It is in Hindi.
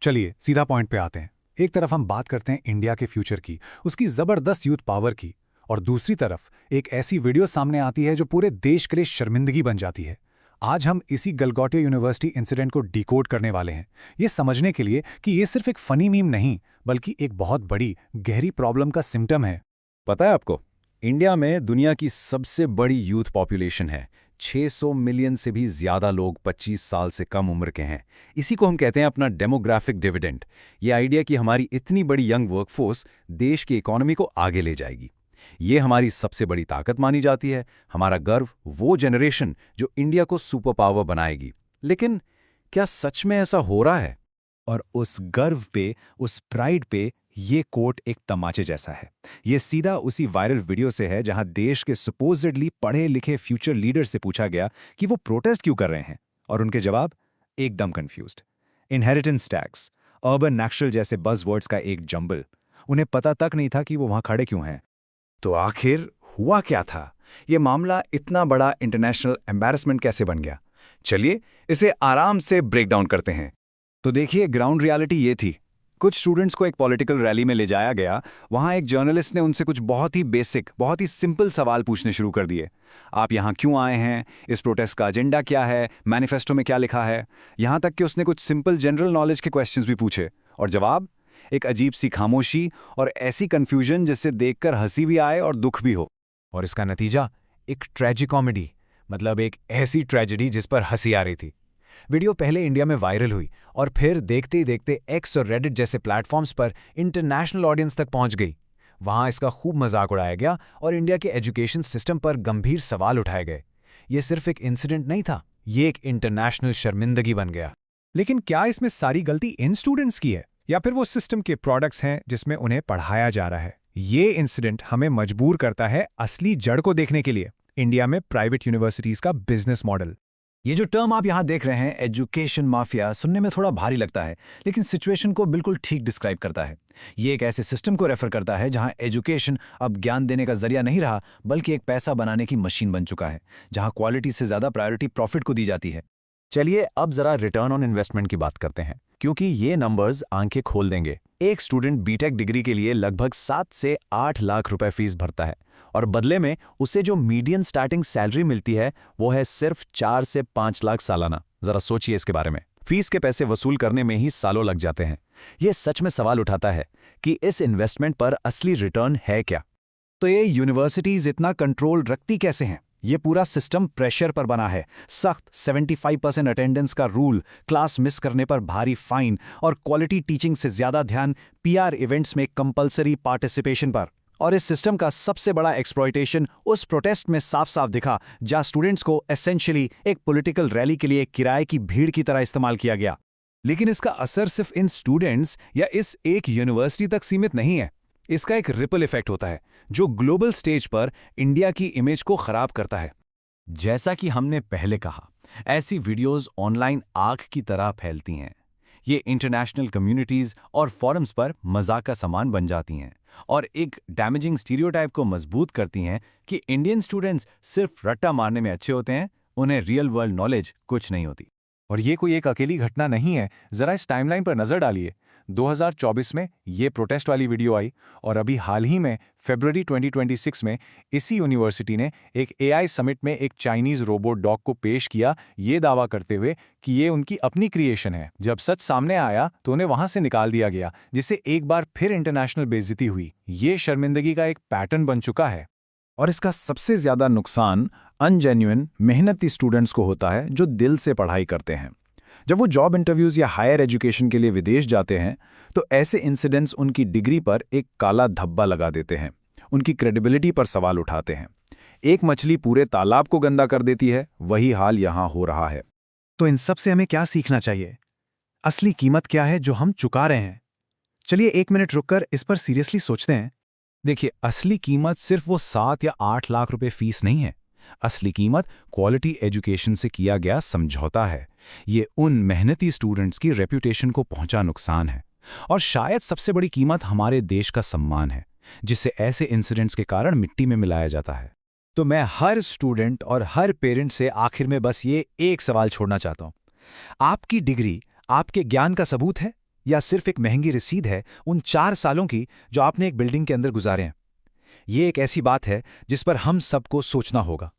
चलिए सीधा पॉइंट पे आते हैं। एक तरफ हम बात करते हैं इंडिया के फ्यूचर की, उसकी ज़बरदस्त यूथ पावर की, और दूसरी तरफ एक ऐसी वीडियो सामने आती है जो पूरे देश के लिए शर्मिंदगी बन जाती है। आज हम इसी गलगोटिया यूनिवर्सिटी इंसिडेंट को डिकोड करने वाले हैं, ये समझने के लिए कि ये सिर्फ एक फनी मीम नहीं, बल्कि एक बहुत बड़ी गहरी प्रॉब्लम का सिम्टम है। पता है आपको, इंडिया में दुनिया की सबसे बड़ी यूथ पॉपुलेशन है। 600 मिलियन से भी ज्यादा लोग 25 साल से कम उम्र के हैं। इसी को हम कहते हैं अपना डेमोग्राफिक डिविडेंड। ये आइडिया कि हमारी इतनी बड़ी यंग वर्कफोर्स देश की इकोनॉमी को आगे ले जाएगी, ये हमारी सबसे बड़ी ताकत मानी जाती है। हमारा गर्व, वो जनरेशन जो इंडिया को सुपर पावर बनाएगी। लेकिन क्या सच में ऐसा हो रहा है? और उस गर्व पे, उस प्राइड पे ये कोट एक तमाचे जैसा है। ये सीधा उसी वायरल वीडियो से है जहां देश के सुपोजिडली पढ़े लिखे फ्यूचर लीडर से पूछा गया कि वो प्रोटेस्ट क्यों कर रहे हैं, और उनके जवाब एकदम confused. Inheritance tax, urban natural जैसे बज़वर्ड्स का एक जंबल। उन्हें पता तक नहीं था कि वो वहां खड़े क्यों हैं। तो आखिर हुआ क्या था? ये मामला इतना बड़ा इंटरनेशनल एम्बैरेसमेंट कैसे बन गया? चलिए इसे आराम से ब्रेक डाउन करते हैं। तो देखिए, ग्राउंड रियलिटी ये थी। कुछ स्टूडेंट्स को एक पॉलिटिकल रैली में ले जाया गया। वहां एक जर्नलिस्ट ने उनसे कुछ बहुत ही बेसिक, बहुत ही सिंपल सवाल पूछने शुरू कर दिए। आप यहाँ क्यों आए हैं? इस प्रोटेस्ट का एजेंडा क्या है? मैनिफेस्टो में क्या लिखा है? यहाँ तक कि उसने कुछ सिंपल जनरल नॉलेज के क्वेश्चंस भी पूछे, और जवाब एक अजीब सी खामोशी और ऐसी कंफ्यूजन जिससे देखकर हंसी भी आए और दुख भी हो। और इसका नतीजा एक ट्रेजिकॉमेडी, मतलब एक ऐसी ट्रेजेडी जिस पर हंसी आ रही थी। वीडियो पहले इंडिया में वायरल हुई और फिर देखते ही देखते एक्स और रेडिट जैसे प्लेटफॉर्म्स पर इंटरनेशनल ऑडियंस तक पहुंच गई। वहां इसका खूब मजाक उड़ाया गया और इंडिया के एजुकेशन सिस्टम पर गंभीर सवाल उठाए गए। ये सिर्फ एक इंसिडेंट नहीं था, ये एक इंटरनेशनल शर्मिंदगी बन गया। लेकिन क्या इसमें सारी गलती इन स्टूडेंट्स की है, या फिर वो सिस्टम के प्रोडक्ट्स हैं जिसमें उन्हें पढ़ाया जा रहा है? ये इंसिडेंट हमें मजबूर करता है असली जड़ को देखने के लिए, इंडिया में प्राइवेट यूनिवर्सिटीज का बिजनेस मॉडल। ये जो टर्म आप यहाँ देख रहे हैं, एजुकेशन माफिया, सुनने में थोड़ा भारी लगता है, लेकिन सिचुएशन को बिल्कुल ठीक डिस्क्राइब करता है। ये एक ऐसे सिस्टम को रेफर करता है जहाँ एजुकेशन अब ज्ञान देने का जरिया नहीं रहा, बल्कि एक पैसा बनाने की मशीन बन चुका है, जहाँ क्वालिटी से ज्यादा प्रायोरिटी प्रॉफिट को दी जाती है। चलिए अब जरा रिटर्न ऑन इन्वेस्टमेंट की बात करते हैं, क्योंकि ये नंबर्स आंखें खोल देंगे। एक स्टूडेंट बीटेक डिग्री के लिए लगभग 7 से 8 लाख रुपए फीस भरता है, और बदले में उसे जो मीडियन स्टार्टिंग सैलरी मिलती है वो है सिर्फ 4 से 5 लाख सालाना। जरा सोचिए इसके बारे में। फीस के पैसे वसूल करने में ही सालों लग जाते हैं। ये सच में सवाल उठाता है कि इस इन्वेस्टमेंट पर असली रिटर्न है क्या? तो ये यूनिवर्सिटीज इतना कंट्रोल रखती कैसे हैं? ये पूरा सिस्टम प्रेशर पर बना है। सख्त 75% अटेंडेंस का रूल, क्लास मिस करने पर भारी फाइन, और क्वालिटी टीचिंग से ज्यादा ध्यान पीआर इवेंट्स में कंपलसरी पार्टिसिपेशन पर। और इस सिस्टम का सबसे बड़ा एक्सप्लॉयटेशन उस प्रोटेस्ट में साफ साफ दिखा, जहां स्टूडेंट्स को एसेंशियली एक पॉलिटिकल रैली के लिए किराए की भीड़ की तरह इस्तेमाल किया गया। लेकिन इसका असर सिर्फ इन स्टूडेंट्स या इस एक यूनिवर्सिटी तक सीमित नहीं है। इसका एक रिपल इफेक्ट होता है जो ग्लोबल स्टेज पर इंडिया की इमेज को खराब करता है। जैसा कि हमने पहले कहा, ऐसी वीडियोस ऑनलाइन आग की तरह फैलती हैं। ये इंटरनेशनल कम्युनिटीज और फोरम्स पर मजाक का सामान बन जाती हैं, और एक डैमेजिंग स्टीरियोटाइप को मजबूत करती हैं कि इंडियन स्टूडेंट्स सिर्फ रट्टा मारने में अच्छे होते हैं, उन्हें रियल वर्ल्ड नॉलेज कुछ नहीं होती। और ये कोई एक अकेली घटना नहीं है। जरा इस टाइमलाइन पर नजर डालिए। 2024 में ये प्रोटेस्ट वाली वीडियो आई, और अभी हाल ही में फरवरी 2026 में इसी यूनिवर्सिटी ने एक एआई समिट में एक चाइनीज रोबोट डॉग को पेश किया, ये दावा करते हुए कि ये उनकी अपनी क्रिएशन है। जब सच सामने आया तो उन्हें वहां से निकाल दिया गया, जिससे एक बार फिर इंटरनेशनल बेइज्जती हुई। ये शर्मिंदगी का एक पैटर्न बन चुका है। और इसका सबसे ज्यादा नुकसान अनजेन्युइन मेहनती स्टूडेंट्स को होता है, जो दिल से पढ़ाई करते हैं। जब वो जॉब इंटरव्यूज या हायर एजुकेशन के लिए विदेश जाते हैं, तो ऐसे इंसिडेंट्स उनकी डिग्री पर एक काला धब्बा लगा देते हैं, उनकी क्रेडिबिलिटी पर सवाल उठाते हैं। एक मछली पूरे तालाब को गंदा कर देती है, वही हाल यहां हो रहा है। तो इन सब से हमें क्या सीखना चाहिए? असली कीमत क्या है जो हम चुका रहे हैं? चलिए 1 मिनट रुककर इस पर सीरियसली सोचते हैं। देखिए, असली कीमत सिर्फ वो 7 या 8 लाख रुपए फीस नहीं है। असली कीमत क्वालिटी एजुकेशन से किया गया समझौता है। ये उन मेहनती स्टूडेंट्स की रेप्यूटेशन को पहुंचा नुकसान है, और शायद सबसे बड़ी कीमत हमारे देश का सम्मान है, जिसे ऐसे इंसिडेंट्स के कारण मिट्टी में मिलाया जाता है। तो मैं हर स्टूडेंट और हर पेरेंट से आखिर में बस ये एक सवाल छोड़ना चाहता हूं। आपकी डिग्री आपके ज्ञान का सबूत है, या सिर्फ एक महंगी रसीद है उन 4 सालों की जो आपने एक बिल्डिंग के अंदर गुजारे हैं? ये एक ऐसी बात है जिस पर हम सबको सोचना होगा।